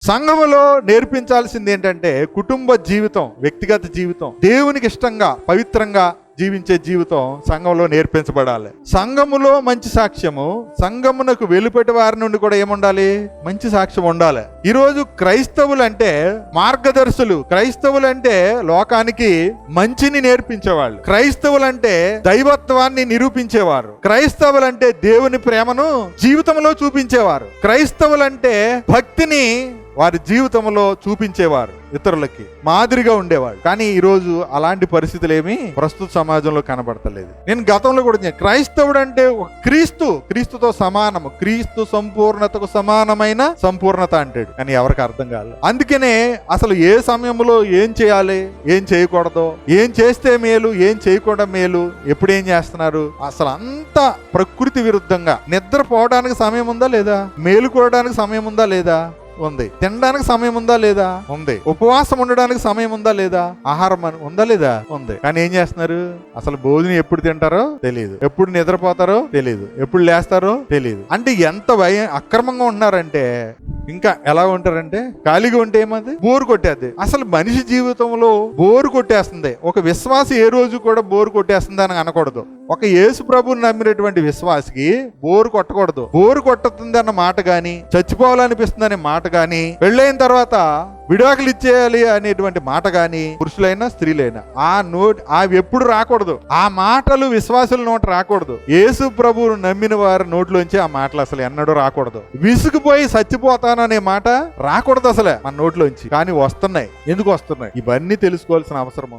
సంఘములో నేర్పించాల్సింది ఏంటంటే కుటుంబ జీవితం, వ్యక్తిగత జీవితం, దేవునికి ఇష్టంగా పవిత్రంగా జీవించే జీవితం సంఘంలో నేర్పించబడాలి. సంఘములో మంచి సాక్ష్యము, సంఘమునకు వెలుపటి వారి నుండి కూడా ఏముండాలి? మంచి సాక్ష్యం ఉండాలి. ఈరోజు క్రైస్తవులంటే మార్గదర్శులు, క్రైస్తవులంటే లోకానికి మంచిని నేర్పించేవాళ్ళు, క్రైస్తవులంటే దైవత్వాన్ని నిరూపించేవారు, క్రైస్తవులంటే దేవుని ప్రేమను జీవితంలో చూపించేవారు, క్రైస్తవులంటే భక్తిని వారి జీవితంలో చూపించేవారు, ఇతరులకి మాదిరిగా ఉండేవాడు. కానీ ఈరోజు అలాంటి పరిస్థితులు ఏమీ ప్రస్తుత సమాజంలో కనబడతలేదు. నేను గతంలో కూడా క్రైస్తవుడు అంటే క్రీస్తుతో సమానము, క్రీస్తు సంపూర్ణతకు సమానమైన సంపూర్ణత అంటాడు. కానీ ఎవరికి అర్థం కాదు. అందుకనే అసలు ఏ సమయంలో ఏం చేయాలి, ఏం చేయకూడదు, ఏం చేస్తే మేలు, ఏం చేయకుండా మేలు, ఎప్పుడు ఏం చేస్తున్నారు, అసలు అంతా ప్రకృతి విరుద్ధంగా. నిద్రపోవడానికి సమయం ఉందా లేదా? మేలుకోవడానికి సమయం ఉందా లేదా? ఉంది. తినడానికి సమయం ఉందా లేదా? ఉంది. ఉపవాసం ఉండడానికి సమయం ఉందా లేదా? ఆహారం ఉందా లేదా? ఉంది. కానీ ఏం చేస్తున్నారు? అసలు భోజనం ఎప్పుడు తింటారో తెలియదు, ఎప్పుడు నిద్రపోతారో తెలియదు, ఎప్పుడు లేస్తారో తెలియదు. అంటే ఎంత అక్రమంగా ఉన్నారంటే, ఇంకా ఎలా ఉంటారంటే ఖాళీగా ఉంటే ఏమది బోరు కొట్టేది. అసలు మనిషి జీవితంలో బోరు కొట్టేస్తుంది. ఒక విశ్వాసి ఏ రోజు కూడా బోరు కొట్టేస్తుంది అని అనకూడదు. ఒక యేసు ప్రభువుని నమ్మినటువంటి విశ్వాసికి బోరు కొట్టకూడదు. బోరు కొట్టుతుంది అన్న మాట గాని, చచ్చిపోవాలనిపిస్తుంది అనే మాట గాని, పెళ్ళైన తర్వాత విడాకులు ఇచ్చేయాలి అనేటువంటి మాట గాని, పురుషులైనా స్త్రీలైనా అవి ఎప్పుడు రాకూడదు. ఆ మాటలు విశ్వాసుల నోట రాకూడదు. యేసు ప్రభువును నమ్మిన వారి నోట్లోంచి ఆ మాటలు అసలు ఎన్నడూ రాకూడదు. విసుగుపోయి చచ్చిపోతాననే మాట రాకూడదు అసలే మన నోట్లోంచి. కానీ వస్తున్నాయి. ఎందుకు వస్తున్నాయి? ఇవన్నీ తెలుసుకోవాల్సిన అవసరం ఉంది.